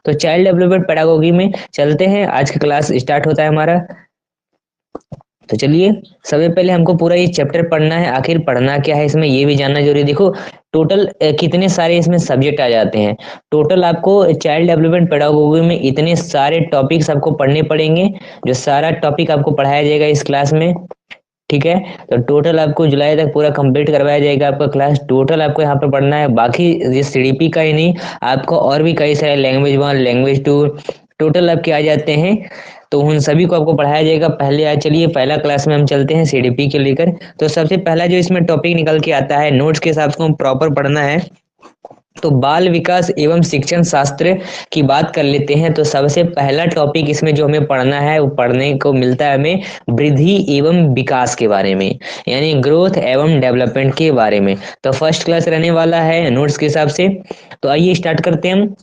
तो child development pedagogy में चलते हैं, आज का क्लास स्टार्ट होता है हमारा। तो चलिए, सबसे पहले हमको पूरा ये चैप्टर पढ़ना है। आखिर पढ़ना क्या है इसमें, ये भी जानना जरूरी है। देखो टोटल कितने सारे इसमें सब्जेक्ट आ जाते हैं। टोटल आपको चाइल्ड डेवलपमेंट पेडागोगी में इतने सारे टॉपिक्स आपको पढ़ने पड़ेंगे, जो सारा टॉपिक आपको पढ़ाया जाएगा इस क्लास में। ठीक है, तो टोटल आपको जुलाई तक पूरा कंप्लीट करवाया जाएगा आपका क्लास। टोटल आपको यहाँ पर पढ़ना है, बाकी ये सीडीपी का ही नहीं, आपको और भी कई सारे लैंग्वेज 1 लैंग्वेज 2 टोटल आपके आ जाते हैं, तो उन सभी को आपको पढ़ाया जाएगा। पहले आज चलिए पहला क्लास में हम चलते हैं सीडीपी के लेकर। तो सबसे पहला जो इसमें टॉपिक निकल के आता है, नोट्स के हिसाब से हम प्रॉपर पढ़ना है, तो बाल विकास एवं शिक्षण शास्त्र की बात कर लेते हैं। तो सबसे पहला टॉपिक इसमें जो हमें पढ़ना है, वो पढ़ने को मिलता है हमें वृद्धि एवं विकास के बारे में, यानी ग्रोथ एवं डेवलपमेंट के बारे में। तो फर्स्ट क्लास रहने वाला है नोट्स के हिसाब से। तो आइए स्टार्ट करते हैं हम।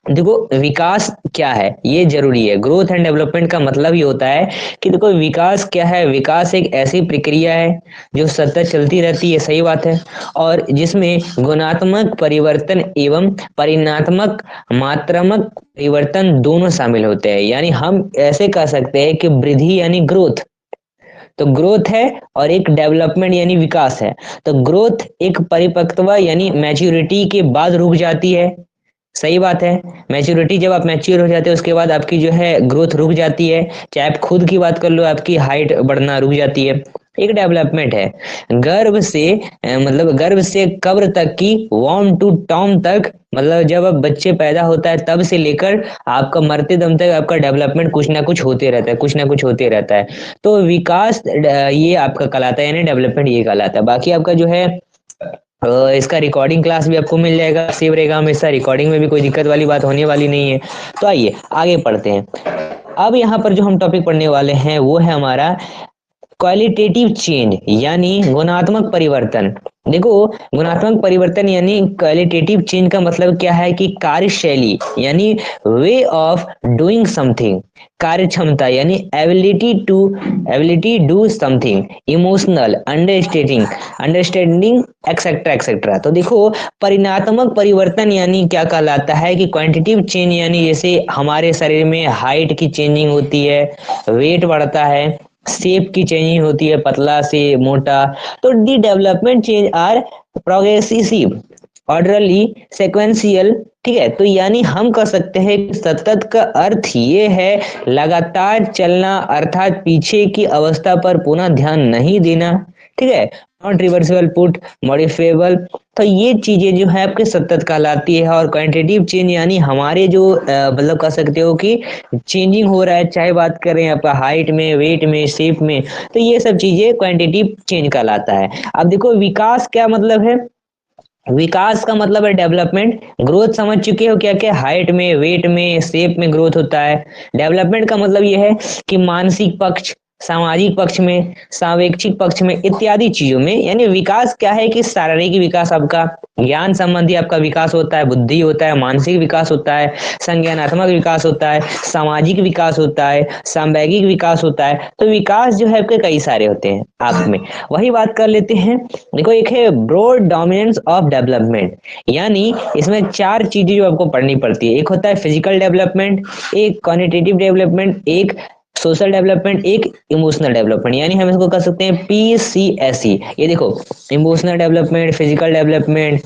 देखो विकास क्या है ये जरूरी है। ग्रोथ एंड डेवलपमेंट का मतलब ये होता है कि देखो विकास क्या है। विकास एक ऐसी प्रक्रिया है जो सतत चलती रहती है, सही बात है, और जिसमें गुणात्मक परिवर्तन एवं परिणात्मक मात्रात्मक परिवर्तन दोनों शामिल होते हैं। यानी हम ऐसे कह सकते हैं कि वृद्धि यानी ग्रोथ, तो ग्रोथ है, और एक डेवलपमेंट यानी विकास है। तो ग्रोथ एक परिपक्वता यानी मैच्योरिटी के बाद रुक जाती है, सही बात है। मैच्योरिटी, जब आप मैच्योर हो जाते हैं उसके बाद आपकी जो है ग्रोथ रुक जाती है। चाहे आप खुद की बात कर लो, आपकी हाइट बढ़ना रुक जाती है। एक डेवलपमेंट है गर्भ से मतलब गर्भ से कब्र तक की, वॉर्म टू टॉम तक, मतलब जब आप बच्चे पैदा होता है तब से लेकर आपका मरते दम तक आपका डेवलपमेंट कुछ ना कुछ होते रहता है, कुछ ना कुछ होते रहता है। तो विकास ये आपका कहलाता है, यानी डेवलपमेंट ये कहलाता है। बाकी आपका जो है इसका रिकॉर्डिंग क्लास भी आपको मिल जाएगा, सेव रहेगा हमेशा। रिकॉर्डिंग में भी कोई दिक्कत वाली बात होने वाली नहीं है। तो आइए आगे पढ़ते हैं। अब यहाँ पर जो हम टॉपिक पढ़ने वाले हैं वो है हमारा क्वालिटेटिव चेंज, यानी गुणात्मक परिवर्तन। देखो गुणात्मक परिवर्तन यानी क्वालिटेटिव चेंज का मतलब क्या है कि कार्यशैली यानी वे ऑफ डूइंग समथिंग, कार्य क्षमता यानी ability do something, emotional understanding etcetera etcetera. तो देखो परिणात्मक परिवर्तन यानी क्या कहलाता है कि क्वांटिटिव चेंज, यानी जैसे हमारे शरीर में हाइट की चेंजिंग होती है, वेट बढ़ता है, शेप की चेंजिंग होती है, पतला से मोटा। तो the development change are progressive, orderly, sequential. ठीक है, तो यानी हम कह सकते हैं कि सतत का अर्थ ये है लगातार चलना, अर्थात पीछे की अवस्था पर पुनः ध्यान नहीं देना। ठीक है, नॉट रिवर्सिबल पुट मॉडिफेबल। तो ये चीजें जो है आपके सतत कहलाती है। और क्वांटिटेटिव चेंज यानी हमारे जो मतलब कह सकते हो कि चेंजिंग हो रहा है, चाहे बात करें आपका हाइट में, वेट में, शेप में, तो ये सब चीजें क्वांटिटेटिव चेंज कहलाता है। अब देखो विकास क्या मतलब है। विकास का मतलब है डेवलपमेंट। ग्रोथ समझ चुके हो क्या क्या, हाइट में, वेट में, शेप में ग्रोथ होता है। डेवलपमेंट का मतलब यह है कि मानसिक पक्ष, सामाजिक पक्ष में, सापेक्षिक पक्ष में, इत्यादि चीजों में। यानी विकास क्या है कि शारीरिक विकास आपका, ज्ञान संबंधी आपका विकास होता है, बुद्धि होता है, मानसिक विकास होता है, संज्ञानात्मक विकास होता है, सामाजिक विकास होता है, सांवेगिक विकास होता है। तो विकास जो है आपके कई सारे होते हैं आप में। वही बात कर लेते हैं। देखो एक है ब्रॉड डोमिनेंस ऑफ डेवलपमेंट, यानी इसमें चार चीजें जो आपको पढ़नी पड़ती है। एक होता है फिजिकल डेवलपमेंट, एक क्वानिटेटिव डेवलपमेंट, एक सोशल डेवलपमेंट, एक इमोशनल डेवलपमेंट। यानी हम इसको कह सकते हैं PCSE। ये देखो emotional development, physical development,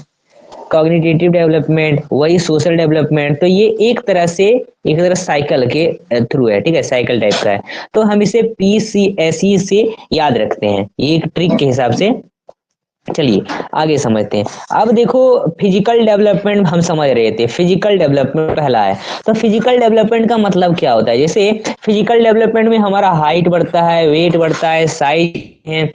cognitive development, वही सोशल डेवलपमेंट। तो ये एक तरह साइकिल के थ्रू है। ठीक है, साइकिल टाइप का है। तो हम इसे PCSE से याद रखते हैं, ये एक ट्रिक के हिसाब से। चलिए आगे समझते हैं। अब देखो फिजिकल डेवलपमेंट हम समझ रहे थे, फिजिकल डेवलपमेंट पहला है। तो फिजिकल डेवलपमेंट का मतलब क्या होता है। जैसे फिजिकल डेवलपमेंट में हमारा हाइट बढ़ता है, वेट बढ़ता है, साइज है,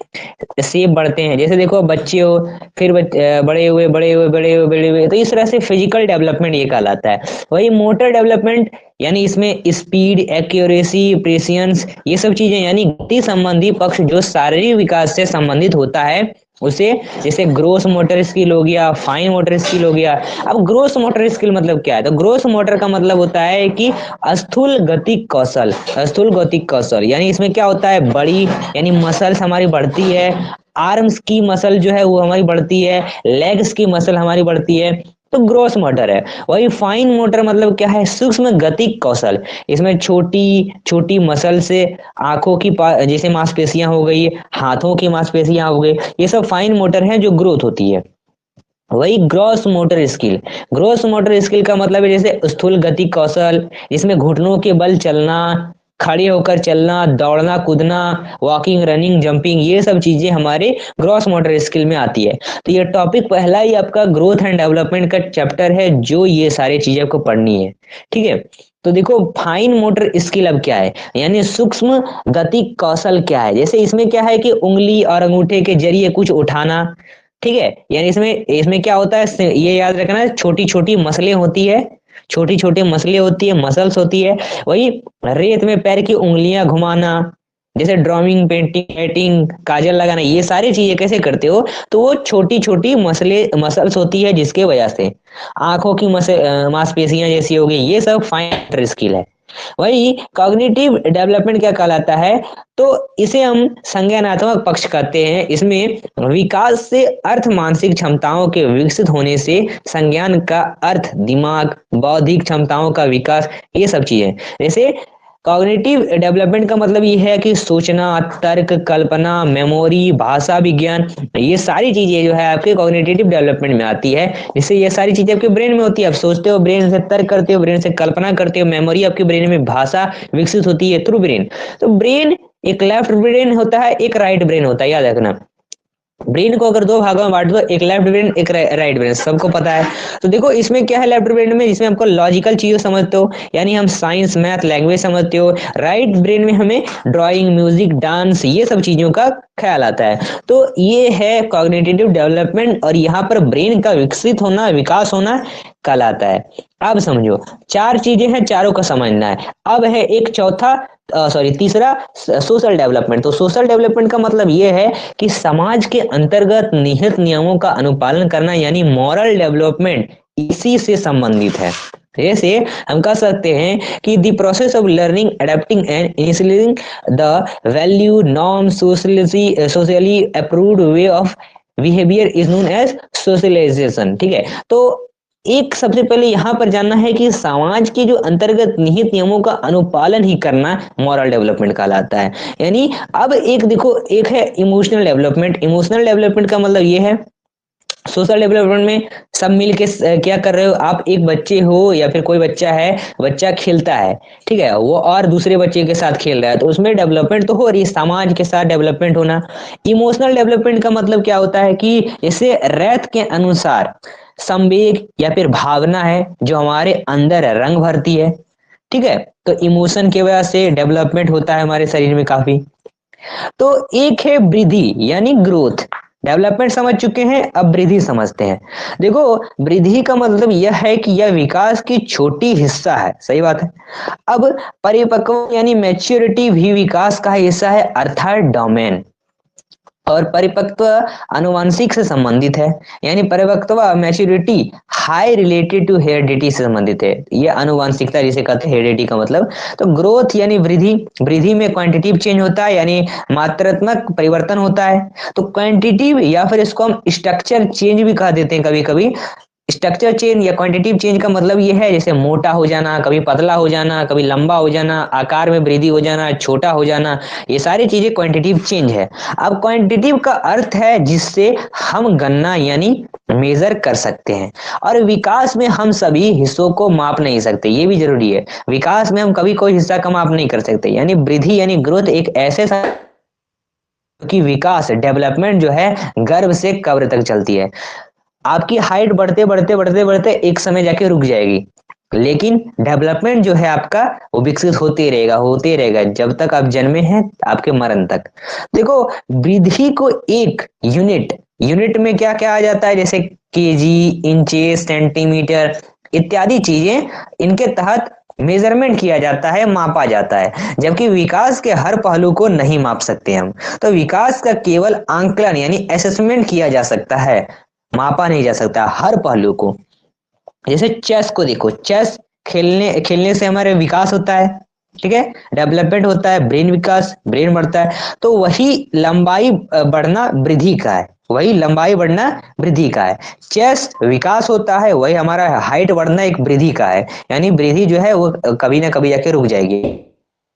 शेप बढ़ते हैं। जैसे देखो बच्चे हो, फिर बड़े हुए, बड़े हुए, बड़े हुए, बड़े हुए, तो इस तरह से फिजिकल डेवलपमेंट ये कहलाता है। वही मोटर डेवलपमेंट, यानी इसमें स्पीड, एक्यूरेसी, प्रेसियंस, ये सब चीजें, यानी गति संबंधी पक्ष जो शारीरिक विकास से संबंधित होता है उसे, जैसे ग्रोस मोटर स्किल हो गया, फाइन मोटर स्किल हो गया। अब ग्रोस मोटर स्किल मतलब क्या है, तो ग्रोस मोटर का मतलब होता है कि स्थूल गतिक कौशल, स्थूल गतिक कौशल। यानी इसमें क्या होता है, बड़ी यानी मसल्स हमारी बढ़ती है, आर्म्स की मसल जो है वो हमारी बढ़ती है, लेग्स की मसल हमारी बढ़ती है, तो ग्रॉस मोटर है। वही फाइन मोटर मतलब क्या है, सूक्ष्म गतिक कौशल। इसमें छोटी छोटी मसल से आंखों की जैसे मांसपेशियां हो गई, हाथों की मांसपेशियां हो गई, ये सब फाइन मोटर हैं जो ग्रोथ होती है। वही gross motor skill, gross motor skill का मतलब है जैसे स्थूल गति कौशल, जिसमें घुटनों के बल चलना, खड़े होकर चलना, दौड़ना कूदना, वॉकिंग रनिंग जंपिंग, ये सब चीजें हमारे ग्रॉस मोटर स्किल में आती है। तो ये टॉपिक पहला ही आपका ग्रोथ एंड डेवलपमेंट का चैप्टर है जो ये सारी चीजें आपको पढ़नी है। ठीक है। तो देखो फाइन मोटर स्किल अब क्या है, यानी सूक्ष्म गति कौशल क्या है। जैसे इसमें क्या है कि उंगली और अंगूठे के जरिए कुछ उठाना। ठीक है, यानी इसमें इसमें क्या होता है, ये याद रखना, छोटी छोटी मसलें होती है, छोटी छोटी मसलें होती है, मसल्स होती है। वही रेत में पैर की उंगलियां घुमाना, जैसे ड्राइंग पेंटिंग राइटिंग काजल लगाना, ये सारी चीजें कैसे करते हो, तो वो छोटी छोटी मसले मसल्स होती है जिसके वजह से आंखों की मांसपेशियां जैसी हो गई, ये सब फाइन स्किल है। वही कॉग्निटिव डेवलपमेंट क्या कहलाता है, तो इसे हम संज्ञानात्मक पक्ष कहते हैं। इसमें विकास से अर्थ मानसिक क्षमताओं के विकसित होने से संज्ञान का अर्थ दिमाग बौद्धिक क्षमताओं का विकास, ये सब चीजें। जैसे कॉग्निटिव डेवलपमेंट का मतलब ये है कि सोचना, तर्क, कल्पना, मेमोरी, भाषा विज्ञान, ये सारी चीजें जो है आपके कॉग्निटिव डेवलपमेंट में आती है। जिससे ये सारी चीजें आपके ब्रेन में होती है, आप सोचते हो ब्रेन से, तर्क करते हो ब्रेन से, कल्पना करते हो, मेमोरी आपके ब्रेन में, भाषा विकसित होती है थ्रू ब्रेन। तो ब्रेन एक लेफ्ट ब्रेन होता है, एक राइट ब्रेन होता है, याद रखना। ब्रेन को अगर दो भागों में बांट दो, एक लेफ्ट ब्रेन एक राइट ब्रेन, सबको पता है। तो देखो इसमें क्या है, लेफ्ट ब्रेन में जिसमें हमको लॉजिकल चीजें समझते हो, यानी हम साइंस मैथ लैंग्वेज समझते हो। राइट ब्रेन में हमें ड्राइंग म्यूजिक डांस ये सब चीजों का ख्याल आता है। तो ये है कॉग्निटिव डेवलपमेंट, और यहाँ पर ब्रेन का विकसित होना, विकास होना कहलाता है। अब समझो, चार चीजें हैं, चारों का समझना है। अब है एक चौथा, सॉरी तीसरा, सोशल डेवलपमेंट। तो सोशल डेवलपमेंट का मतलब यह है कि समाज के अंतर्गत निहित नियमों का अनुपालन करना, यानी मॉरल डेवलपमेंट इसी से संबंधित है। जैसे हम कह सकते हैं कि the process of learning adapting and initialing the value norm socially approved way of behaviour is known as socialisation. ठीक है। तो एक सबसे पहले यहां पर जानना है कि समाज के जो अंतर्गत निहित नियमों का अनुपालन ही करना मॉरल डेवलपमेंट कहलाता है। यानी अब एक देखो, एक है इमोशनल डेवलपमेंट। इमोशनल डेवलपमेंट का मतलब ये है, सोशल डेवलपमेंट में सब मिलके क्या कर रहे हो आप, एक बच्चे हो या फिर कोई बच्चा है, बच्चा खेलता है, ठीक है, वो और दूसरे बच्चे के साथ खेल रहा है, तो उसमें डेवलपमेंट तो हो रही है, समाज के साथ डेवलपमेंट होना। इमोशनल डेवलपमेंट का मतलब क्या होता है कि जैसे रैत के अनुसार संवेग या फिर भावना है जो हमारे अंदर रंग भरती है। ठीक है। तो इमोशन की वजह से डेवलपमेंट होता है हमारे शरीर में काफी। तो एक है वृद्धि यानी ग्रोथ। डेवलपमेंट समझ चुके हैं, अब वृद्धि समझते हैं। देखो वृद्धि का मतलब यह है कि यह विकास की छोटी हिस्सा है, सही बात है। अब परिपक्व यानी मैच्योरिटी भी विकास का हिस्सा है, अर्थात डोमेन। और परिपक्व आनुवंशिक से संबंधित है, यानी परिपक्व maturity high related to heredity से संबंधित है, ये आनुवंशिकता जिसे कहते हैं, हेरिडिटी का मतलब। तो ग्रोथ यानी वृद्धि, वृद्धि में क्वांटिटिव चेंज होता है, यानी मात्रात्मक परिवर्तन होता है। तो क्वांटिटिव या फिर इसको हम स्ट्रक्चर चेंज भी कह देते हैं कभी कभी। स्ट्रक्चर चेंज या क्वांटिटिव चेंज का मतलब ये है जैसे मोटा हो जाना, कभी पतला हो जाना, कभी लंबा हो जाना, आकार में वृद्धि हो जाना, छोटा हो जाना, ये सारी चीजें क्वांटिटिव चेंज है। अब क्वांटिटिव का अर्थ है जिससे हम गणना यानी मेजर कर सकते हैं। और विकास में हम सभी हिस्सों को माप नहीं सकते, ये भी जरूरी है। विकास में हम कभी कोई हिस्सा का माप नहीं कर सकते। यानी वृद्धि यानी ग्रोथ एक ऐसे कि विकास डेवलपमेंट जो है गर्भ से कब्र तक चलती है। आपकी हाइट बढ़ते बढ़ते बढ़ते बढ़ते एक समय जाके रुक जाएगी, लेकिन डेवलपमेंट जो है आपका वो विकसित होते रहेगा जब तक आप जन्मे हैं, आपके मरण तक। देखो वृद्धि को एक यूनिट, यूनिट में क्या क्या आ जाता है, जैसे केजी, इंचेस, सेंटीमीटर इत्यादि चीजें, इनके तहत मेजरमेंट किया जाता है, मापा जाता है। जबकि विकास के हर पहलू को नहीं माप सकते हम। तो विकास का केवल आंकलन यानी असेसमेंट किया जा सकता है, मापा नहीं जा सकता हर पहलू को। जैसे चेस को देखो, चेस खेलने खेलने से हमारे विकास होता है, ठीक है, डेवलपमेंट होता है, ब्रेन विकास, ब्रेन बढ़ता है। तो वही लंबाई बढ़ना वृद्धि का है, वही लंबाई बढ़ना वृद्धि का है। चेस्ट विकास होता है, वही हमारा हाइट बढ़ना एक वृद्धि का है, यानी वृद्धि जो है वो कभी ना कभी जाके रुक जाएगी।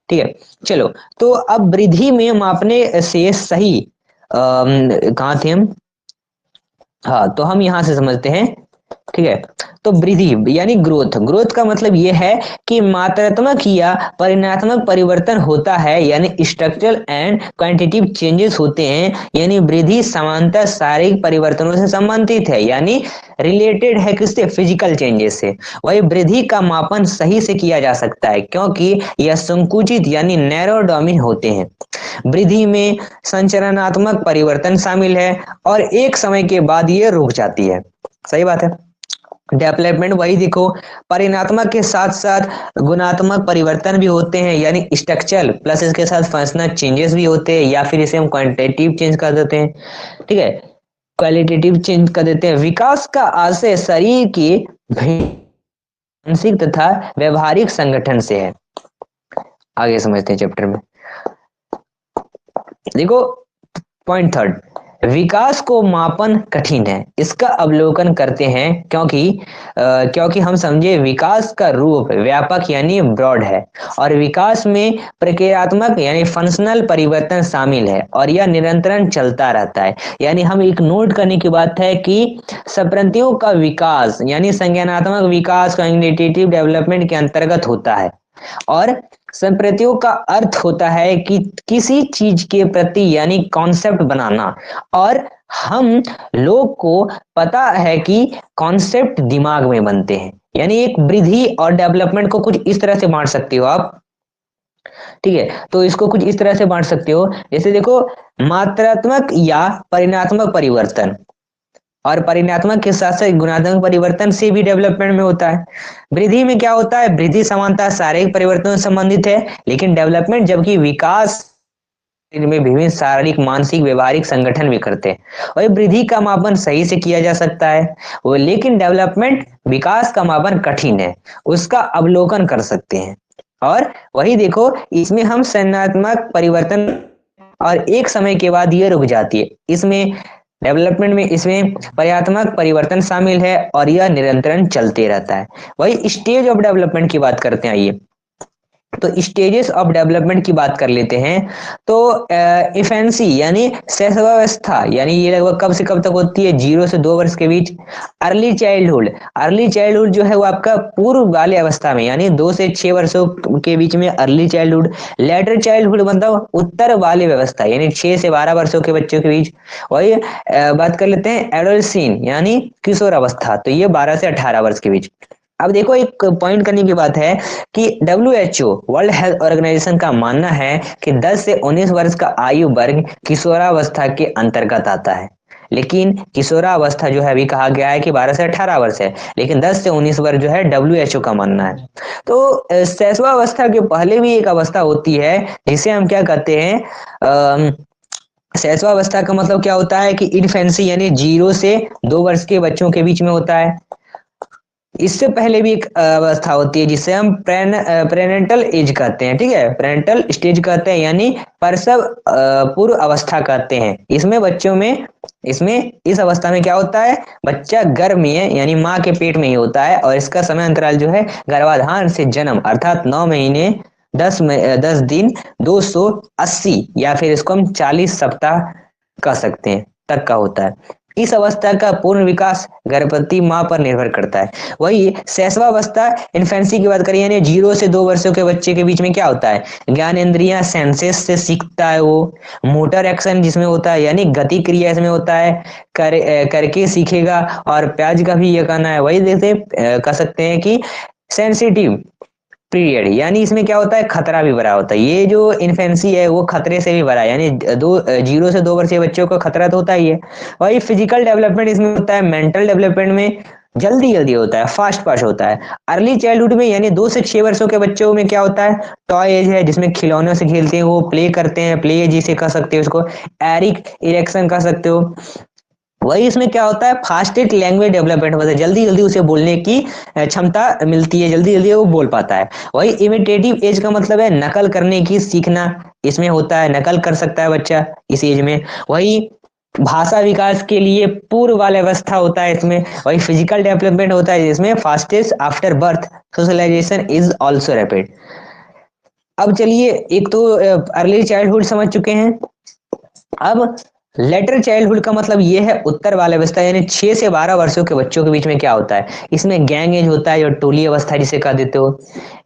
ठीक है, चलो। तो अब वृद्धि में मापने से सही कहाँ थे हम? हाँ, तो हम यहाँ से समझते हैं। ठीक है, तो वृद्धि यानी ग्रोथ, ग्रोथ का मतलब ये है कि मात्रात्मक या परिमाणात्मक परिवर्तन होता है, यानी स्ट्रक्चरल एंड क्वांटिटेटिव चेंजेस होते हैं, यानी वृद्धि समानतः शारीरिक परिवर्तनों से संबंधित है, यानी रिलेटेड है किससे? फिजिकल चेंजेस से। वही वृद्धि का मापन सही से किया जा सकता है क्योंकि यह संकुचित यानी नैरो डोमेन होते हैं। वृद्धि में संचलनात्मक परिवर्तन शामिल है और एक समय के बाद ये रुक जाती है। सही बात है। डेवलपमेंट वही देखो, परिणात्मक के साथ साथ गुणात्मक परिवर्तन भी होते हैं, यानी स्ट्रक्चरल प्लस इसके साथ फंक्शनल चेंजेस भी होते हैं, या फिर इसे हम क्वांटिटेटिव चेंज कर देते हैं। ठीक है, क्वालिटेटिव चेंज कर देते हैं। विकास का आशय शरीर के मानसिक तथा व्यवहारिक संगठन से है। आगे समझते हैं चैप्टर में। देखो, पॉइंट थर्ड, विकास को मापन कठिन है, इसका अवलोकन करते हैं क्योंकि हम समझे विकास का रूप व्यापक यानी ब्रॉड है, और विकास में प्रक्रियात्मक यानी फंक्शनल परिवर्तन शामिल है, और यह निरंतर चलता रहता है। यानी हम एक नोट करने की बात है कि संप्रतियों का विकास यानी संज्ञानात्मक विकास कॉग्निटिव डेवलपमेंट के अंतर्गत होता है, और संप्रतियों का अर्थ होता है कि किसी चीज के प्रति यानी कॉन्सेप्ट बनाना, और हम लोग को पता है कि कॉन्सेप्ट दिमाग में बनते हैं, यानी एक वृद्धि और डेवलपमेंट को कुछ इस तरह से बांट सकते हो आप। ठीक है, तो इसको कुछ इस तरह से बांट सकते हो, जैसे देखो, मात्रात्मक या परिमाणात्मक परिवर्तन, और परिणात्मक के साथ साथ गुणात्मक परिवर्तन से भी डेवलपमेंट में होता है। वृद्धि में क्या होता है? वृद्धि समानता शारीरिक परिवर्तन से संबंधित है, लेकिन डेवलपमेंट जबकि विकास में विभिन्न शारीरिक मानसिक व्यवहारिक संगठन भी करते हैं, और वृद्धि का मापन सही से किया जा सकता है वो, लेकिन डेवलपमेंट विकास का मापन कठिन है, उसका अवलोकन कर सकते हैं। और वही देखो, इसमें हम संज्ञानात्मक परिवर्तन और एक समय के बाद ये रुक जाती है। इसमें डेवलपमेंट में इसमें पर्यात्मक परिवर्तन शामिल है, और यह निरंतर चलते रहता है। वही स्टेज ऑफ डेवलपमेंट की बात करते हैं। आइए, तो स्टेजेस ऑफ डेवलपमेंट की बात कर लेते हैं। तो इफेंसी यानी शैशवावस्था, यानी ये लगभग कब से कब तक होती है? 0 से 2 वर्ष के बीच। अर्ली चाइल्डहुड, अर्ली चाइल्डहुड जो है वो आपका पूर्व बाल्य अवस्था में, यानी 2 से 6 वर्षों के बीच में अर्ली चाइल्डहुड। लेटर चाइल्डहुड मतलब उत्तर बाल्य व्यवस्था, यानी 6 से 12 वर्षों के बच्चों के बीच। वही बात कर लेते हैं एडोलसेंस यानी किशोर अवस्था, तो ये 12 से 18 वर्ष के बीच। अब देखो, एक पॉइंट करने की बात है कि WHO वर्ल्ड हेल्थ ऑर्गेनाइजेशन का मानना है कि 10 से 19 वर्ष का आयु वर्ग किशोरावस्था के अंतर्गत आता है, लेकिन किशोरावस्था जो है अभी कहा गया है कि 12 से 18 वर्ष है, लेकिन 10 से 19 वर्ष जो है WHO का मानना है। तो शैशवावस्था के पहले भी एक अवस्था होती है जिसे हम क्या कहते हैं? शैशवावस्था का मतलब क्या होता है कि इन्फेंसी, यानी 0 से 2 वर्ष के बच्चों के बीच में होता है। इससे पहले भी एक अवस्था होती है जिसे हम प्रेनेंटल एज कहते हैं। ठीक है, प्रेनेंटल स्टेज कहते हैं, यानी प्रसव पूर्व अवस्था कहते हैं। इसमें बच्चों में इस अवस्था में क्या होता है? बच्चा गर्भ में है, यानी माँ के पेट में ही होता है, और इसका समय अंतराल जो है गर्भाधान से जन्म अर्थात 9 महीने 10 दिन 280 या फिर इसको हम 40 सप्ताह कह सकते हैं तक का होता है। इस अवस्था का पूर्ण विकास गर्भवती माँ पर निर्भर करता है। वही शैशवावस्था इन्फेंसी की बात करें, यानी 0 से 2 वर्षों के बच्चे के बीच में क्या होता है? ज्ञान इंद्रियां सेंसेस से सीखता है, वो मोटर एक्शन जिसमें होता है, यानी गति क्रिया इसमें होता है, करके सीखेगा। और प्याज का भी ये कहना है, वही जैसे कह सकते हैं कि सेंसिटिव पीरियड, यानी इसमें क्या होता है? खतरा भी भरा होता है। ये जो इन्फेंसी है वो खतरे से भी भरा है, यानी 0 से 2 वर्षीय बच्चों को खतरा तो होता ही है। वही फिजिकल डेवलपमेंट इसमें होता है, मेंटल डेवलपमेंट में जल्दी जल्दी होता है, फास्ट फास्ट होता है। अर्ली चाइल्डहुड में यानी 2 से 6 वर्षों के बच्चों में क्या होता है? टॉय एज है, जिसमें खिलौनों से खेलते हैं, वो प्ले करते हैं, प्ले एज जिसे कह सकते हो, उसको एरिक इरेक्शन कह सकते हो। वही इसमें क्या होता है? फास्टेस्ट लैंग्वेज डेवलपमेंट, मतलब जल्दी जल्दी उसे बोलने की क्षमता मिलती है, जल्दी जल्दी वो बोल पाता है। वही इमिटेटिव एज का मतलब है नकल करने की सीखना, इसमें होता है, नकल कर सकता है बच्चा इस एज में। वही भाषा विकास के लिए पूर्व वाला अवस्था होता है इसमें, वही फिजिकल डेवलपमेंट होता है जिसमें fastest after birth socialization is also rapid. अब चलिए, एक तो अर्ली चाइल्डहुड समझ चुके हैं। अब लेटर चाइल्डहुड का मतलब ये है उत्तर वाला अवस्था, यानी 6 से 12 वर्षों के बच्चों के बीच में क्या होता है, इसमें गैंग एज होता है, और टोली अवस्था जिसे कह देते हो।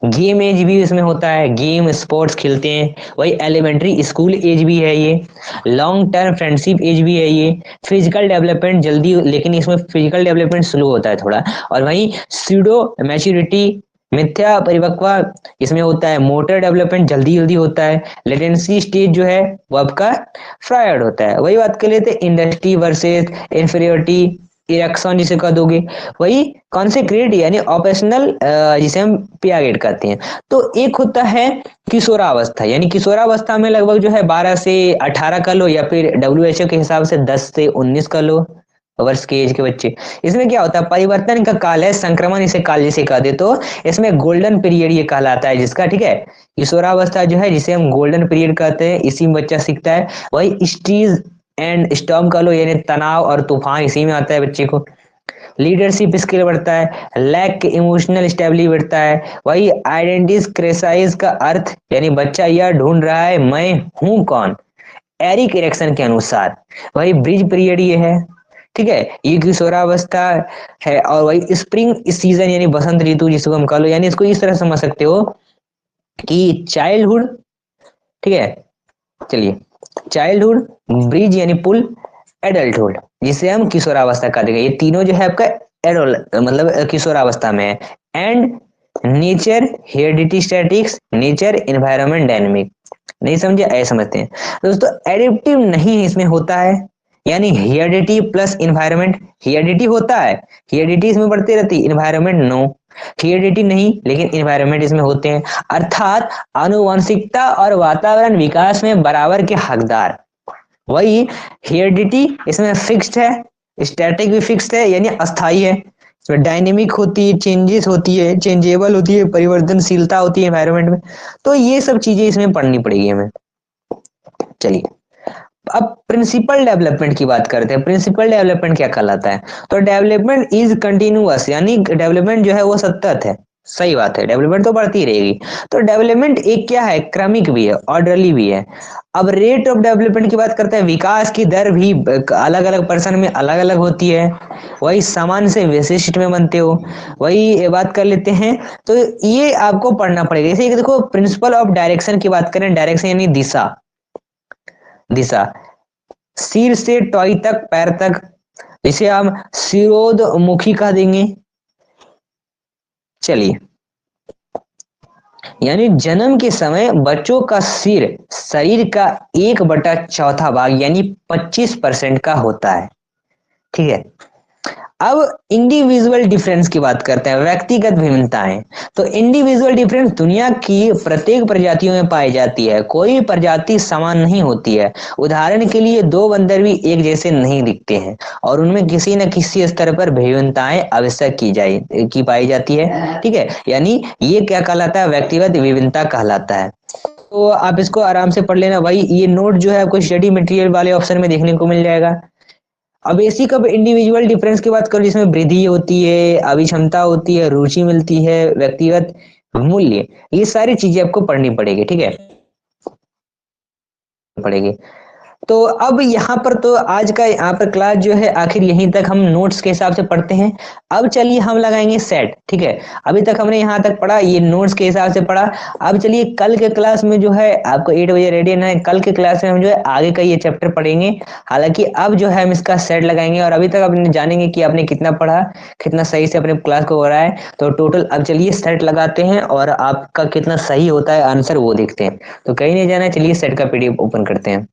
गेम एज भी इसमें होता है, गेम स्पोर्ट्स खेलते हैं। वही एलिमेंट्री स्कूल एज भी है ये। लॉन्ग टर्म फ्रेंडशिप एज भी है ये। फिजिकल डेवलपमेंट जल्दी, लेकिन इसमें फिजिकल डेवलपमेंट स्लो होता है थोड़ा। और वही सीडो मैच्योरिटी, मिथ्या परिपक्व, इसमें होता है। मोटर डेवलपमेंट जल्दी जल्दी होता है। लेटेंसी स्टेज जो है वो आपका फ्रायड होता है। वही बात कर लेते हैं इंडस्ट्री वर्सेस इंफीरियोरिटी इरेक्शन जिसे कह दोगे। वही कॉन्सेक्रेट यानी ऑपरेशनल जिसे हम पियागेट कहते हैं। तो एक होता है किशोरावस्था, यानी किशोरावस्था में लगभग जो है 12 से 18 का लो, या फिर डब्ल्यू के हिसाब से 10 से 19 का लो वर्ष के एज के बच्चे। इसमें क्या होता है, परिवर्तन का काल है, संक्रमण इसे काल जिसे कह दे तो इसमें गोल्डन पीरियड ये कहलाता है जिसका, ठीक है। किशोरावस्था जो है जिसे हम गोल्डन पीरियड कहते हैं, इसी में बच्चा सीखता है। वही स्ट्रीज एंड स्टॉर्म का लो, यानी तनाव और तूफान इसी में आता है बच्चे को। लीडरशिप स्किल बढ़ता है, लैक इमोशनल स्टेबिलिटी बढ़ता है। वही आइडेंटिटी क्रेसाइज का अर्थ, यानी बच्चा यह ढूंढ रहा है मैं हूं कौन, एरिक इरेक्शन के अनुसार। वही ब्रिज पीरियड ये है, ठीक है। ये किशोरावस्था है। और वही स्प्रिंग सीजन यानी बसंत ऋतु जिसको हम कह लो, यानी इसको इस तरह समझ सकते हो कि चाइल्डहुड, ठीक है। चलिए, चाइल्डहुड, ब्रिज यानी पुल, एडल्टहुड जिसे हम किशोरावस्था कह देंगे, ये तीनों जो है आपका एडोल मतलब किशोरावस्था में है। And nature heredity statics, nature environment dynamic. नहीं समझे, ऐसे समझते हैं दोस्तों। एडिप्टिव नहीं इसमें होता है, यानी हेरिडिटी प्लस इन्वायरमेंट। हेरिडिटी होता है, हेरिडिटी इसमें बढ़ती रहती है, इन्वायरमेंट नो। हेरिडिटी नहीं, लेकिन इन्वायरमेंट इसमें होते हैं। अर्थात आनुवंशिकता और वातावरण विकास में बराबर के हकदार। वही हेरिडिटी इसमें फिक्स्ड है, स्टैटिक भी फिक्स्ड है यानी अस्थाई है। इसमें डायनेमिक होती है, चेंजेस होती है, चेंजेबल होती है, परिवर्तनशीलता होती है एनवायरनमेंट में। तो ये सब चीजें इसमें पढ़नी पड़ेगी हमें। चलिए, अब प्रिंसिपल डेवलपमेंट की बात करते हैं। प्रिंसिपल डेवलपमेंट क्या कहलाता है, तो डेवलपमेंट इज कंटिन्यूअस, यानी डेवलपमेंट जो है वो सतत है। सही बात है, डेवलपमेंट तो बढ़ती रहेगी। तो डेवलपमेंट एक क्या है, क्रमिक भी है, ऑर्डरली भी है। अब रेट ऑफ डेवलपमेंट की बात करते हैं, विकास की दर भी अलग अलग पर्सन में अलग अलग होती है। वही सामान्य से विशिष्ट में बनते हो। वही बात कर लेते हैं। तो ये आपको पढ़ना पड़ेगा। जैसे कि देखो, प्रिंसिपल ऑफ डायरेक्शन की बात करें, डायरेक्शन यानी दिशा, दिशा सिर से टॉय तक, पैर तक, इसे हम सिरोधमुखी कह देंगे। चलिए, यानी जन्म के समय बच्चों का सिर शरीर का 1/4 भाग यानी 25% का होता है, ठीक है। अब इंडिविजुअल डिफरेंस की बात करते हैं, व्यक्तिगत भिन्नताएं। तो इंडिविजुअल डिफरेंस दुनिया की प्रत्येक प्रजातियों में पाई जाती है, कोई प्रजाति समान नहीं होती है। उदाहरण के लिए दो बंदर भी एक जैसे नहीं दिखते हैं, और उनमें किसी न किसी स्तर पर भिन्नताएं आवश्यक की पाई जाती है, ठीक है। यानी ये क्या कहलाता है, व्यक्तिगत विभिन्नता कहलाता है। तो आप इसको आराम से पढ़ लेना भाई, ये नोट जो है आपको स्टडी मटेरियल वाले ऑप्शन में देखने को मिल जाएगा। अब बेसिक, अब इंडिविजुअल डिफरेंस की बात करो, जिसमें वृद्धि होती है, अभिक्षमता होती है, रुचि मिलती है, व्यक्तिगत मूल्य, ये सारी चीजें आपको पढ़नी पड़ेगी, ठीक है, पड़ेगी। तो अब यहाँ पर तो आज का यहाँ पर क्लास जो है आखिर यहीं तक हम नोट्स के हिसाब से पढ़ते हैं। अब चलिए हम लगाएंगे सेट, ठीक है। अभी तक हमने यहाँ तक पढ़ा, ये नोट्स के हिसाब से पढ़ा। अब चलिए कल के क्लास में जो है आपको 8 बजे रेडी रहना है। कल के क्लास में हम जो है आगे का ये चैप्टर पढ़ेंगे। हालांकि अब जो है हम इसका सेट लगाएंगे, और अभी तक आपने जानेंगे कि आपने कितना पढ़ा, कितना सही से अपने क्लास को हो रहा है। तो टोटल अब चलिए सेट लगाते हैं, और आपका कितना सही होता है आंसर वो देखते हैं। तो कहीं नहीं जाना है, चलिए सेट का पीडीएफ ओपन करते हैं।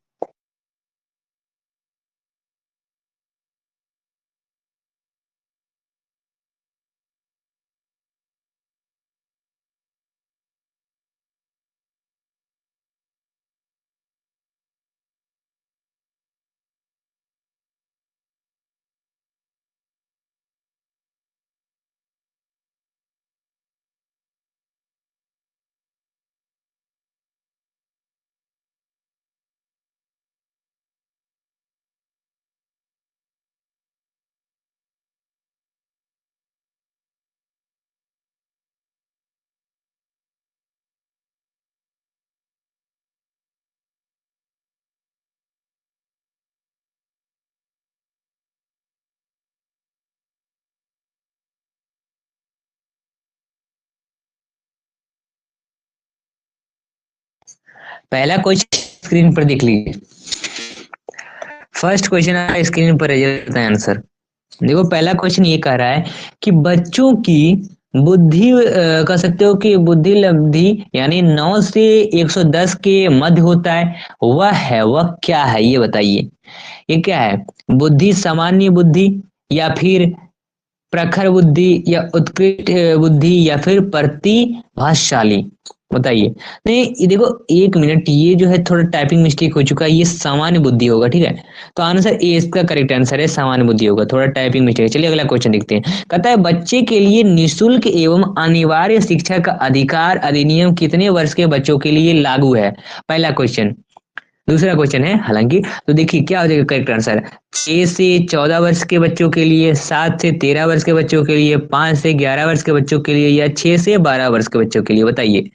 पहला क्वेश्चन स्क्रीन पर देख लीजिए। फर्स्ट क्वेश्चन आपका स्क्रीन पर है आंसर। देखो पहला क्वेश्चन ये कह रहा है कि बच्चों की बुद्धि कह सकते हो कि बुद्धि लब्धि यानी 9 से 110 के मध्य होता है, वह क्या है ये बताइए। ये क्या है? बुद्धि, सामान्य बुद्धि, या फिर प्रखर बुद्धि, या उत्कृष्ट बुद्धि, या फिर प्रतिभाशाली? बताइए। नहीं ये देखो, एक मिनट, ये जो है थोड़ा टाइपिंग मिस्टेक हो चुका है, ये सामान्य बुद्धि होगा, ठीक है। तो आंसर ए इसका करेक्ट आंसर है, सामान्य बुद्धि होगा, थोड़ा टाइपिंग मिस्टेक। चलिए अगला क्वेश्चन देखते हैं। कहता है बच्चे के लिए निशुल्क एवं अनिवार्य शिक्षा का अधिकार अधिनियम कितने वर्ष के बच्चों के लिए लागू है? पहला क्वेश्चन। दूसरा क्वेश्चन है हालांकि, तो देखिए क्या हो जाएगा करेक्ट आंसर। 6 से 14 वर्ष के बच्चों के लिए, 7 से 13 वर्ष के बच्चों के लिए, 5 से 11 वर्ष के बच्चों के लिए, या 6 से 12 वर्ष के बच्चों के लिए? बताइए।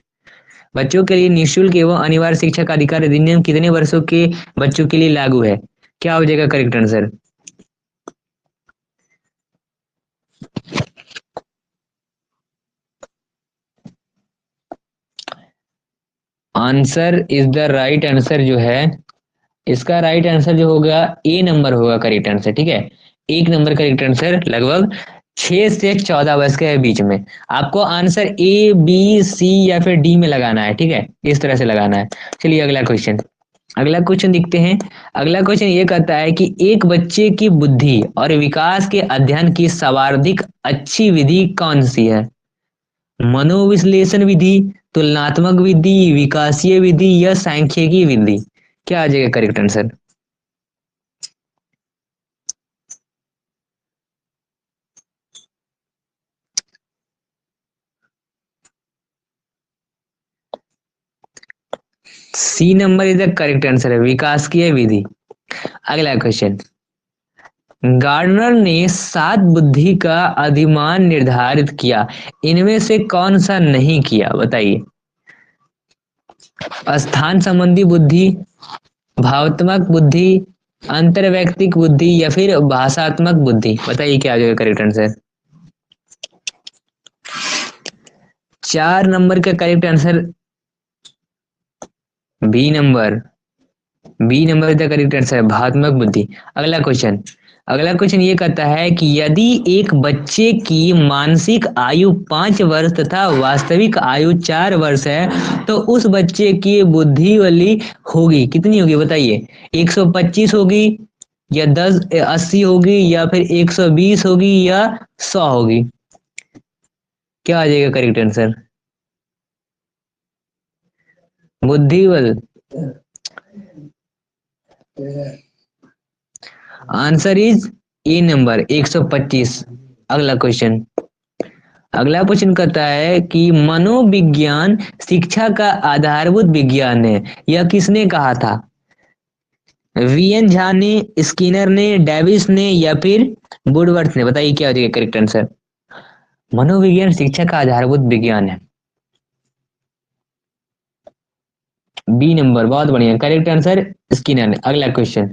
बच्चों के लिए निःशुल्क एवं अनिवार्य शिक्षा का अधिकार अधिनियम कितने वर्षों के बच्चों के लिए लागू है? क्या हो जाएगा correct answer? Answer is the right answer जो है, इसका राइट आंसर जो होगा ए नंबर होगा करेक्ट आंसर, ठीक है। एक नंबर करेक्ट आंसर, लगभग 6 से 14 वर्ष के बीच में। आपको आंसर ए बी सी या फिर डी में लगाना है, ठीक है, इस तरह से लगाना है। चलिए अगला क्वेश्चन। अगला क्वेश्चन देखते हैं। अगला क्वेश्चन ये कहता है कि एक बच्चे की बुद्धि और विकास के अध्ययन की सर्वाधिक अच्छी विधि कौन सी है? मनोविश्लेषण विधि, तुलनात्मक विधि, विकासीय विधि, या सांख्यिकी विधि? क्या आ जाएगा correct answer? C number is the correct answer है, विकासकीय विधि। अगला क्वेश्चन। गार्डनर ने 7 बुद्धि का अधिमान निर्धारित किया, इनमें से कौन सा नहीं किया? बताइए। स्थान संबंधी बुद्धि, भावात्मक बुद्धि, अंतर्वैयक्तिक बुद्धि, या फिर भाषात्मक बुद्धि? बताइए क्या आ जाएगा करेक्ट आंसर? 4 नंबर का correct answer B number. B number is the correct answer है, भावात्मक बुद्धि। अगला क्वेश्चन। अगला क्वेश्चन ये कहता है कि यदि एक बच्चे की मानसिक आयु 5 वर्ष तथा वास्तविक आयु 4 वर्ष है, तो उस बच्चे की बुद्धि वाली होगी कितनी होगी? बताइए। 125 होगी, या 80 होगी, या फिर 120 होगी, या 100 होगी? क्या आ जाएगा करेक्ट आंसर? बुद्धि बल। Answer is A number 125। अगला क्वेश्चन। अगला क्वेश्चन कहता है कि मनोविज्ञान शिक्षा का आधारभूत विज्ञान है, यह किसने कहा था? वीएन झा ने, स्किनर ने, डेविस ने, या फिर वुडवर्थ ने? बताइए क्या हो जाएगा करेक्ट आंसर? मनोविज्ञान शिक्षा का आधारभूत विज्ञान है, बी नंबर, बहुत बढ़िया करेक्ट आंसर, स्किनर ने। अगला क्वेश्चन।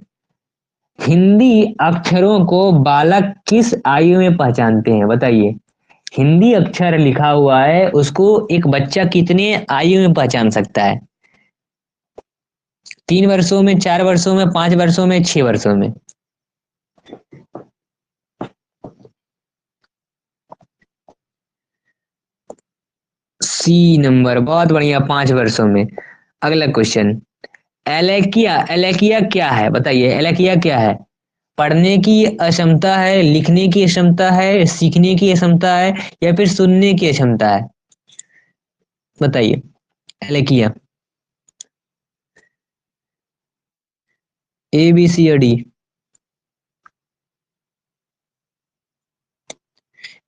हिंदी अक्षरों को बालक किस आयु में पहचानते हैं? बताइए। हिंदी अक्षर लिखा हुआ है उसको एक बच्चा कितने आयु में पहचान सकता है? 3 वर्षों में, 4 वर्षों में, 5 वर्षों में, 6 वर्षों में? सी नंबर, बहुत बढ़िया, 5 वर्षों में। अगला क्वेश्चन। एलेकिया, एलेकिया क्या है? बताइए एलेकिया क्या है? पढ़ने की अक्षमता है, लिखने की अक्षमता है, सीखने की अक्षमता है, या फिर सुनने की अक्षमता है? बताइए। एलेकिया। ए बी सी या डी?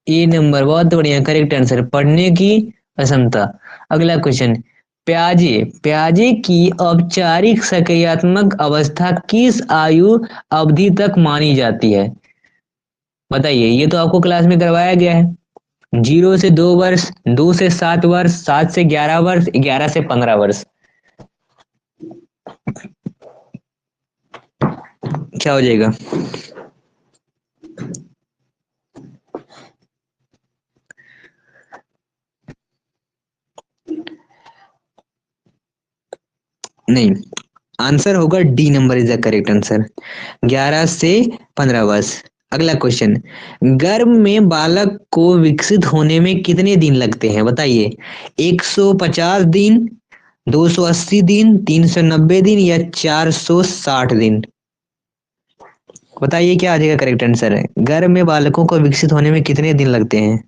ए नंबर, बहुत बढ़िया करेक्ट आंसर, पढ़ने की क्षमता। अगला क्वेश्चन। प्याजे, प्याजे की औपचारिक सक्रियात्मक अवस्था किस आयु अवधि तक मानी जाती है? बताइए, ये तो आपको क्लास में करवाया गया है। 0 से 2 वर्ष, 2 से 7 वर्ष, 7 से 11 वर्ष, 11 से 15 वर्ष? क्या हो जाएगा? नहीं, आंसर होगा D number is the correct answer. 11 से 15 वर्ष। अगला क्वेश्चन, गर्भ में बालक को विकसित होने में कितने दिन लगते हैं बताइए। 150 दिन, 280 दिन, 390 दिन या 460 दिन। बताइए क्या आ जाएगा करेक्ट आंसर है। गर्भ में बालकों को विकसित होने में कितने दिन लगते हैं।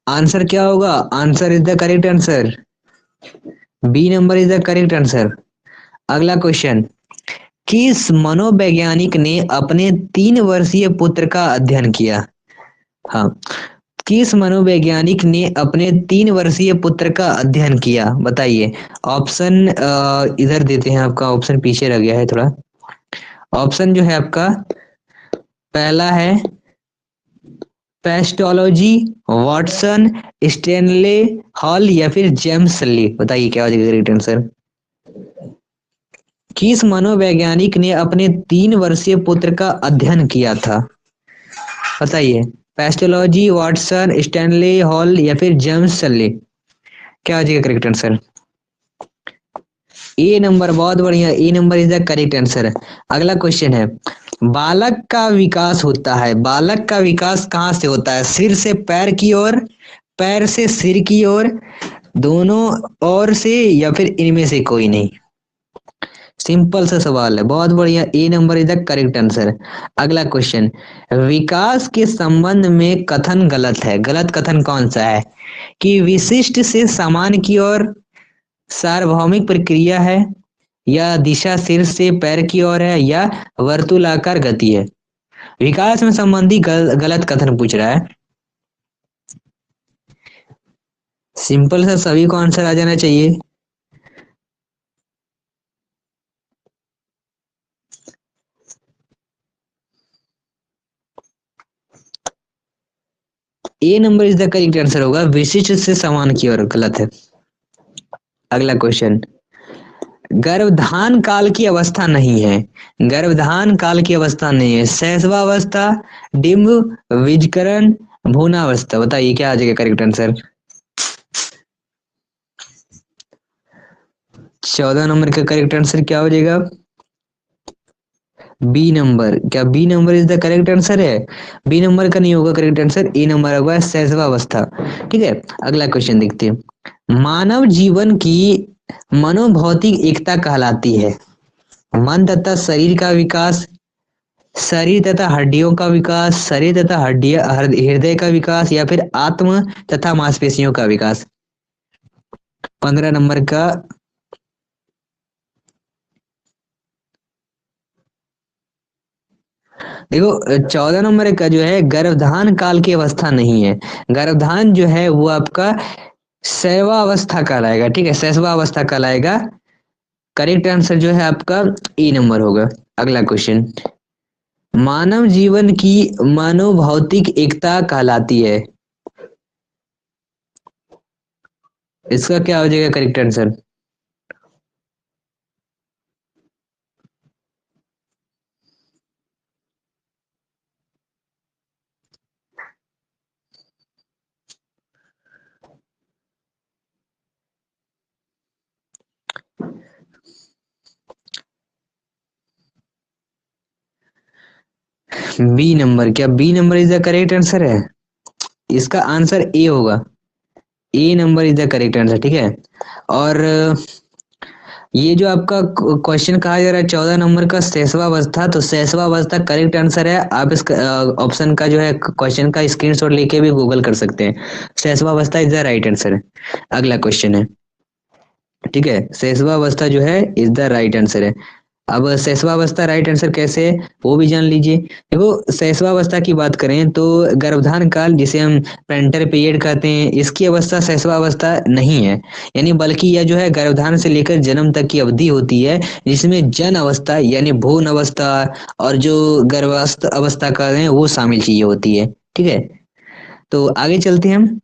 आंसर क्या होगा? Answer is the correct answer, B number is the correct answer. अगला क्वेश्चन, किस मनोवैज्ञानिक ने अपने 3 वर्षीय पुत्र का अध्ययन किया? हाँ, किस मनोवैज्ञानिक ने अपने 3 वर्षीय पुत्र का अध्ययन किया बताइए। ऑप्शन इधर देते हैं आपका, ऑप्शन पीछे रह गया है थोड़ा। ऑप्शन जो है आपका, पहला है पेस्टोलॉजी, वाटसन, स्टेनले हॉल या फिर जेम्स ली। बताइए क्या हो जाएगा करेक्ट आंसर। किस मनोवैज्ञानिक ने अपने 3 वर्षीय पुत्र का अध्ययन किया था बताइए। पेस्टोलॉजी, वाटसन, स्टैनले हॉल या फिर जेम्स सल्ले। क्या हो जाएगा करेक्ट आंसर? ए नंबर, बहुत बढ़िया, A number is the correct answer. अगला क्वेश्चन है, बालक का विकास होता है, बालक का विकास कहाँ से होता है? सिर से पैर की ओर, पैर से सिर की ओर, दोनों ओर से या फिर इनमें से कोई नहीं। सिंपल सा सवाल है, बहुत बढ़िया, A number is the correct answer. अगला क्वेश्चन, विकास के संबंध में कथन गलत है, गलत कथन कौन सा है? कि विशिष्ट से समान की ओर सार्वभौमिक प्रक्रिया है, या दिशा सिर से पैर की ओर है, या वर्तुलाकार गति है। विकास में संबंधी गलत कथन पूछ रहा है। सिंपल सा सभी को आंसर आ जाना चाहिए। A number is the correct answer होगा, विशिष्ट से समान की ओर, गलत है। अगला क्वेश्चन, गर्भधान काल की अवस्था नहीं है, गर्भधान काल की अवस्था नहीं है, शैशवावस्था, डिम्ब, बीजकरण, भ्रूणावस्था। बताइए क्या आ जाएगा करेक्ट आंसर। 14 नंबर का करेक्ट आंसर क्या हो जाएगा? B number. क्या B number is the correct answer है? बी नंबर का नहीं होगा करेक्ट आंसर, ए नंबर होगा शैशवावस्था। ठीक है, अगला क्वेश्चन देखते हैं, मानव जीवन की मनोभौतिक एकता कहलाती है मन तथा शरीर का विकास, शरीर तथा हड्डियों का विकास, शरीर तथा हड्डियां हृदय का विकास, या फिर आत्म तथा मांसपेशियों का विकास। 15 नंबर का। देखो 14 नंबर का जो है गर्भधान काल की अवस्था नहीं है, गर्भधान जो है वो आपका शैशवावस्था कहलाएगा। ठीक है, शैशवावस्था कहलाएगा। करेक्ट आंसर जो है आपका ए नंबर होगा। अगला क्वेश्चन, मानव जीवन की मनोभौतिक एकता कहलाती है, इसका क्या हो जाएगा करेक्ट आंसर? B number. क्या B number is the correct answer है? इसका आंसर ए होगा, A number is the correct answer. ठीक है, और ये जो आपका क्वेश्चन कहा जा रहा है 14 नंबर का शैशवावस्था, तो शैशवावस्था करेक्ट आंसर है। आप इस ऑप्शन का जो है क्वेश्चन का स्क्रीनशॉट लेके भी गूगल कर सकते हैं। शैशवावस्था इज द राइट आंसर है। अगला क्वेश्चन है, ठीक है, शैशवावस्था जो है इज द राइट आंसर है। अब शैशवावस्था राइट आंसर कैसे है वो भी जान लीजिए। देखो शैशवावस्था की बात करें तो गर्भधान काल, जिसे हम पेंटर पीरियड कहते हैं, इसकी अवस्था शैशवावस्था नहीं है, यानी बल्कि यह जो है गर्भधान से लेकर जन्म तक की अवधि होती है, जिसमें जन अवस्था यानी भ्रूण अवस्था और जो गर्भावस्था अवस्था का है वो शामिल चीजें होती है। ठीक है, तो आगे चलते हैं हम।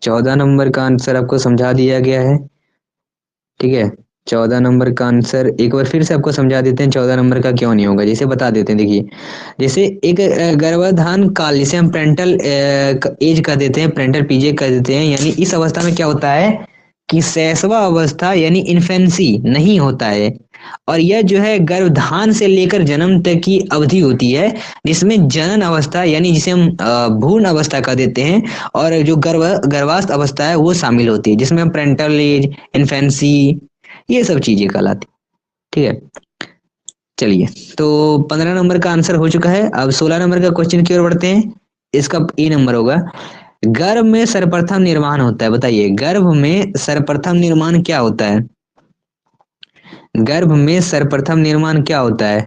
चौदह नंबर का आंसर आपको समझा दिया गया है। ठीक है, 14 नंबर का आंसर एक बार फिर से आपको समझा देते हैं, 14 नंबर का क्यों नहीं होगा, जैसे बता देते हैं। देखिए, जैसे एक गर्भाधान काल, जिसे हम प्रेंटल एज कर देते हैं, प्रेंटल पीरियड कर देते हैं, यानी इस अवस्था में क्या होता है कि शैशवा अवस्था यानी इन्फेंसी नहीं होता है। और यह जो है गर्भधान से लेकर जन्म तक की अवधि होती है, जिसमें जनन अवस्था यानी जिसे हम भ्रूण अवस्था कर देते हैं, और जो गर्भावस्थ अवस्था है वो शामिल होती है, जिसमें हम प्रेंटल एज, इन्फेंसी, ये सब चीजें कहलाती। ठीक है, चलिए, तो 15 नंबर का आंसर हो चुका है। अब 16 नंबर का क्वेश्चन की ओर बढ़ते हैं। इसका ए नंबर होगा, गर्भ में सर्वप्रथम निर्माण होता है। बताइए, गर्भ में सर्वप्रथम निर्माण क्या होता है? गर्भ में सर्वप्रथम निर्माण क्या होता है?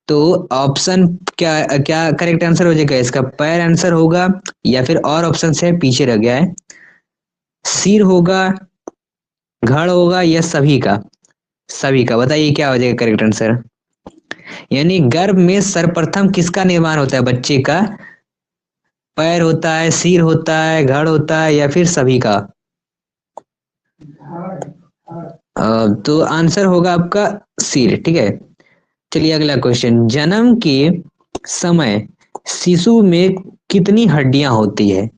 तो ऑप्शन क्या क्या करेक्ट आंसर हो जाएगा इसका? पैर आंसर होगा, या फिर और ऑप्शन है पीछे रह गया है, सिर होगा, घड़ होगा, या सभी का? सभी का। बताइए क्या हो जाएगा करेक्ट आंसर? यानी गर्भ में सर्वप्रथम किसका निर्माण होता है बच्चे का? पैर होता है, सिर होता है, घड़ होता है, या फिर सभी का? तो आंसर होगा आपका सिर। ठीक है, चलिए अगला क्वेश्चन, जन्म के समय शिशु में कितनी हड्डियां होती है?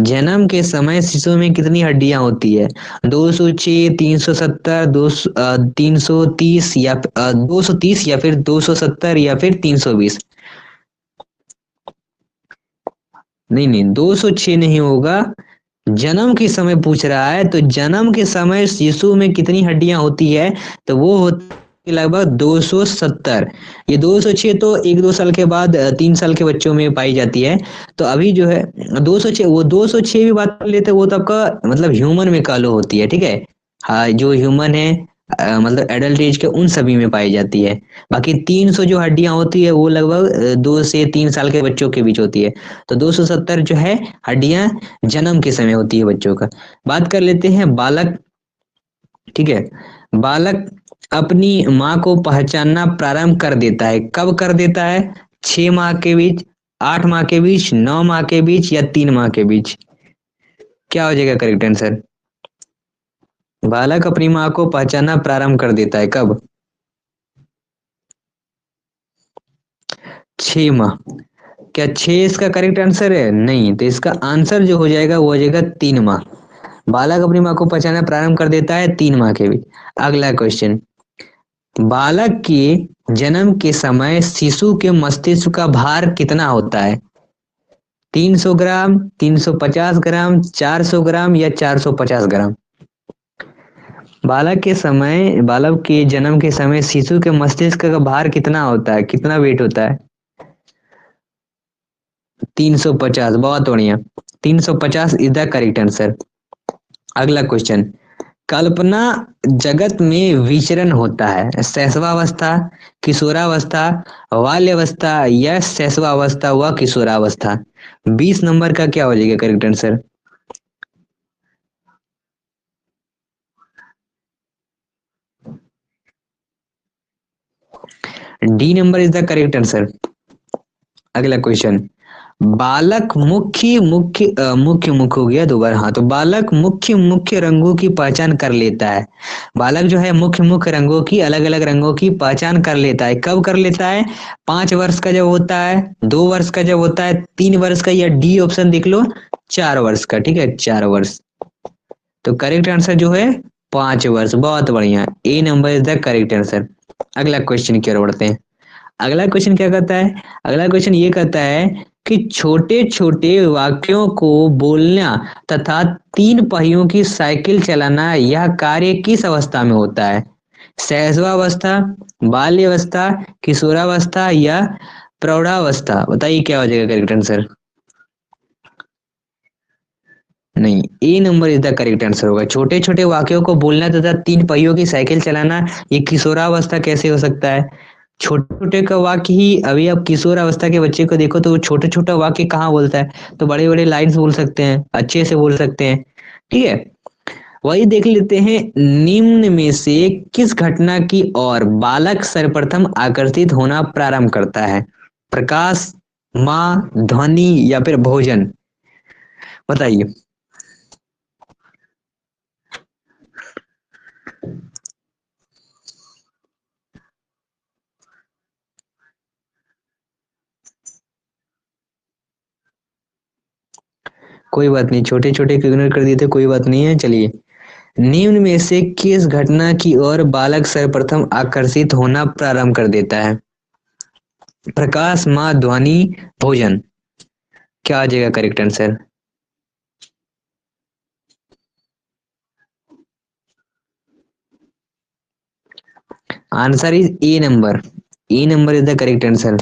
जन्म के समय शिशु में कितनी हड्डियां होती है? 206, 370, 330, या 230, या फिर 270, या फिर 320? नहीं नहीं, 206 नहीं होगा। जन्म के समय पूछ रहा है, तो जन्म के समय शिशु में कितनी हड्डियां होती है? तो वो होती है लगभग 270। ये 206 तो 1-2 साल के बाद 3 साल के बच्चों में पाई जाती है। तो अभी जो है 206, वो 206 भी बात कर लेते हैं, वो तो आपका मतलब ह्यूमन में कालो होती है। ठीक है, हाँ, जो ह्यूमन है मतलब एडल्ट एज के, उन सभी में पाई जाती है। बाकी 300 जो हड्डियां होती है वो लगभग 2 से 3 साल के बच्चों के बीच होती है। तो 270 जो है हड्डियां जन्म के समय होती है बच्चों का। बात कर लेते हैं बालक। ठीक है, बालक अपनी माँ को पहचानना प्रारंभ कर देता है, कब कर देता है? 6 माह के बीच, 8 माह के बीच, 9 माह के बीच, या 3 माह के बीच? क्या हो जाएगा करेक्ट आंसर? बालक अपनी माँ को पहचानना प्रारंभ कर देता है कब? 6 माह। क्या 6 इसका करेक्ट आंसर है? नहीं, तो इसका आंसर जो हो जाएगा वो हो जाएगा 3 माह। बालक अपनी माँ को पहचानना प्रारंभ कर देता है 3 माह के बीच। अगला क्वेश्चन, बालक के जन्म के समय शिशु के मस्तिष्क का भार कितना होता है? 300 ग्राम, 350 ग्राम, 400 ग्राम, या 450 ग्राम? बालक के जन्म के समय शिशु के मस्तिष्क का भार कितना होता है, कितना वेट होता है? 350, बहुत बढ़िया। 350 इज द करेक्ट आंसर। अगला क्वेश्चन, कल्पना जगत में विचरण होता है शैशवावस्था, किशोरावस्था, बाल्यावस्था, या शैशवावस्था व किशोरावस्था? 20 नंबर का क्या हो जाएगा correct answer? D number is the correct answer. अगला क्वेश्चन, बालक मुख्य मुख्य मुख्य मुख हो गया दोबारा, हाँ, तो बालक मुख्य मुख्य रंगों की पहचान कर लेता है। बालक जो है मुख्य मुख्य रंगों की, अलग अलग रंगों की पहचान कर लेता है, कब कर लेता है? 5 वर्ष का जब होता है, 2 वर्ष का जब होता है, 3 वर्ष का, या डी ऑप्शन देख लो, 4 वर्ष का। ठीक है, 4 वर्ष। तो करेक्ट आंसर जो है 5 वर्ष। बहुत बढ़िया, A number is the correct answer. अगला क्वेश्चन की ओर बढ़ते हैं। अगला क्वेश्चन क्या कहता है? अगला क्वेश्चन ये कहता है कि छोटे छोटे वाक्यों को बोलना तथा 3 पहियों की साइकिल चलाना, यह कार्य किस अवस्था में होता है? शैशवावस्था, बाल्यावस्था, किशोरावस्था, या प्रौढ़ावस्था? बताइए क्या हो जाएगा करेक्ट आंसर? नहीं, A number is the correct answer होगा। छोटे छोटे वाक्यों को बोलना तथा 3 पहियों की साइकिल चलाना, ये किशोरावस्था कैसे हो सकता है? छोटे छोटे का वाक्य ही, अभी आप किशोर अवस्था के बच्चे को देखो तो वो छोटे छोटा वाक्य कहाँ बोलता है? तो बड़े बड़े लाइन्स बोल सकते हैं, अच्छे से बोल सकते हैं। ठीक है, वही देख लेते हैं, निम्न में से किस घटना की ओर बालक सर्वप्रथम आकर्षित होना प्रारंभ करता है? प्रकाश, माँ, ध्वनि या फिर भोजन? बताइए। कोई बात नहीं, छोटे छोटे इग्नोर कर दिए थे, कोई बात नहीं है। चलिए, निम्न में से किस घटना की ओर बालक सर्वप्रथम आकर्षित होना प्रारंभ कर देता है? प्रकाश, माँ, ध्वनि, भोजन? क्या आ जाएगा correct answer? Answer is A number. A number is the correct answer.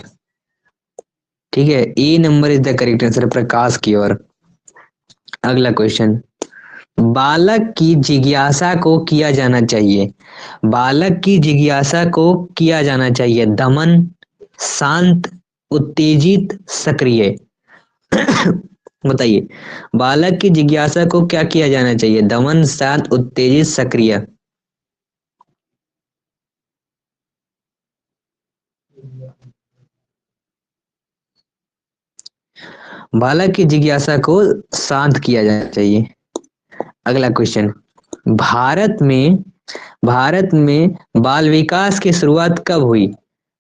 ठीक है, A number is the correct answer, प्रकाश की ओर। अगला क्वेश्चन। बालक की जिज्ञासा को किया जाना चाहिए। बालक की जिज्ञासा को किया जाना चाहिए दमन, शांत, उत्तेजित, सक्रिय? बताइए। बालक की जिज्ञासा को क्या किया जाना चाहिए? दमन, शांत, उत्तेजित, सक्रिय? बालक की जिज्ञासा को शांत किया जाना चाहिए। अगला क्वेश्चन। भारत में भारत में बाल विकास की शुरुआत कब हुई?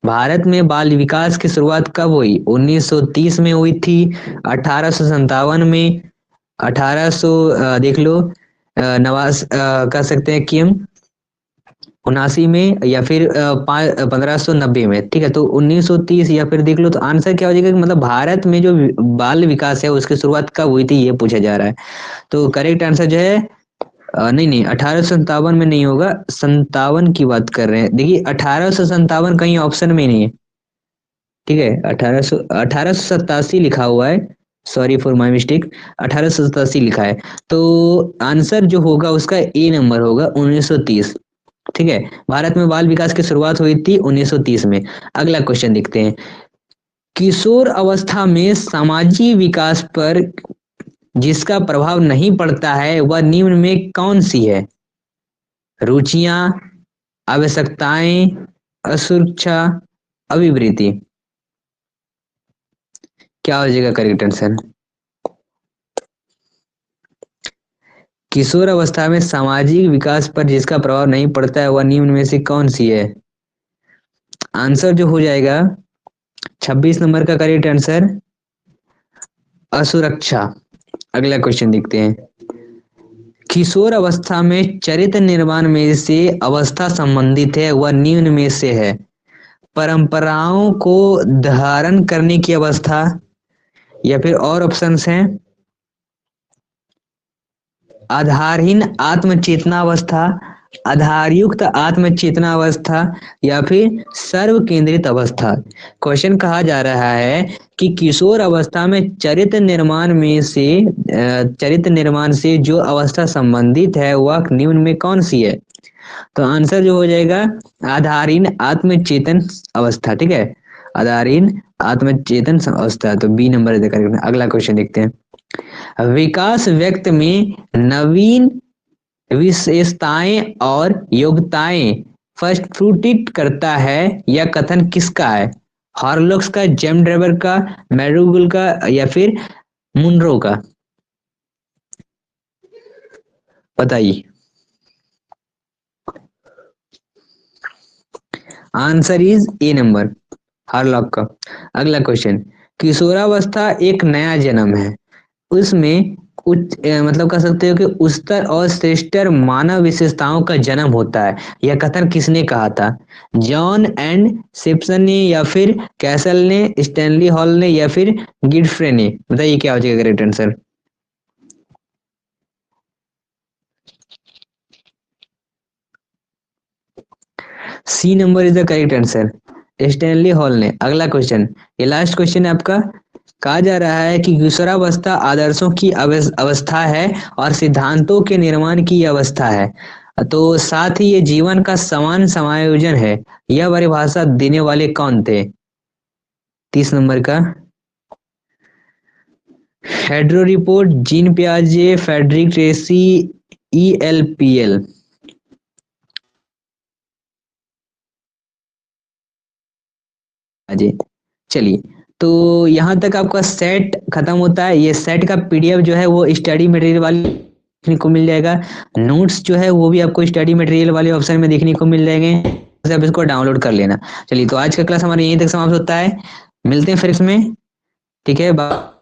भारत में बाल विकास की शुरुआत कब हुई? 1930 में हुई थी, 1857 में, 1800 देख लो, नवास कह सकते हैं कि हम 79 में, या फिर 1590 में। ठीक है, तो 1930 या फिर देख लो, तो आंसर क्या हो जाएगा कि मतलब भारत में जो बाल विकास है उसकी शुरुआत कब हुई थी, ये पूछा जा रहा है। तो करेक्ट आंसर जो है, नहीं नहीं, 1857 में नहीं होगा, 57 की बात कर रहे हैं। देखिए, 1857 कहीं ऑप्शन में ही नहीं है। ठीक है, 1887 लिखा हुआ है। सॉरी फॉर माय मिस्टेक, 1887 लिखा है। तो आंसर जो होगा उसका ए नंबर होगा, 1930। ठीक है, भारत में बाल विकास की शुरुआत हुई थी 1930 में। अगला क्वेश्चन देखते हैं। किशोर अवस्था में सामाजिक विकास पर जिसका प्रभाव नहीं पड़ता है वह निम्न में कौन सी है? रुचियां, आवश्यकताएं, असुरक्षा, अभिवृत्ति? क्या हो जाएगा करेक्ट आंसर? किशोर अवस्था में सामाजिक विकास पर जिसका प्रभाव नहीं पड़ता है वह निम्न में से कौन सी है? आंसर जो हो जाएगा 26 नंबर का करेक्ट आंसर, असुरक्षा। अगला क्वेश्चन देखते हैं। किशोर अवस्था में चरित्र निर्माण में से अवस्था संबंधित है वह निम्न में से है? परंपराओं को धारण करने की अवस्था, या फिर और ऑप्शंस हैं, आधारहीन आत्मचेतना अवस्था, आधारयुक्त आत्मचेतना अवस्था, या फिर सर्व केंद्रित अवस्था? क्वेश्चन कहा जा रहा है कि किशोर अवस्था में चरित्र निर्माण से जो अवस्था संबंधित है वह निम्न में कौन सी है? तो आंसर जो हो जाएगा आधारहीन आत्मचेतन अवस्था। ठीक है, आधारहीन आत्मचेतन अवस्था, तो बी नंबर है करेक्ट। अगला क्वेश्चन देखते हैं। विकास व्यक्त में नवीन विशेषताएं और योग्यताएं फर्स्ट फ्रूटिट करता है, यह कथन किसका है? हॉर्लॉक्स का, जेम ड्रेवर का, मैरूगुल का, या फिर मुनरो का? बताइए। आंसर इज ए नंबर, हार्लॉक का। अगला क्वेश्चन। किशोरावस्था एक नया जन्म है, उसमें मतलब कह सकते हो कि उच्चतर और श्रेष्ठतर मानव विशेषताओं का जन्म होता है, यह कथन किसने कहा था? जॉन एंड सिप्सन ने, या फिर कैसल ने, स्टैनली हॉल ने, या फिर गिडफ्रे ने? बताइए क्या हो जाएगा correct answer? C number is the correct answer, Stanley Hall ने। अगला क्वेश्चन, ये लास्ट क्वेश्चन है आपका। कहा जा रहा है कि किशोरावस्था आदर्शों की अवस्था है और सिद्धांतों के निर्माण की अवस्था है, तो साथ ही ये जीवन का समान समायोजन है। यह परिभाषा देने वाले कौन थे? 30 नंबर का, हेड्रो रिपोर्ट, जीन पियाजे, फेडरिक ट्रेसी, ELPL? जी, चलिए, तो यहाँ तक आपका सेट खत्म होता है। ये सेट का पीडीएफ जो है वो स्टडी मटेरियल वाले देखने को मिल जाएगा। नोट्स जो है वो भी आपको स्टडी मटेरियल वाले ऑप्शन में देखने को मिल जाएंगे, तो आप इसको डाउनलोड कर लेना। चलिए, तो आज का क्लास हमारा यहीं तक समाप्त होता है, मिलते हैं फिर इसमें। ठीक है, बाय।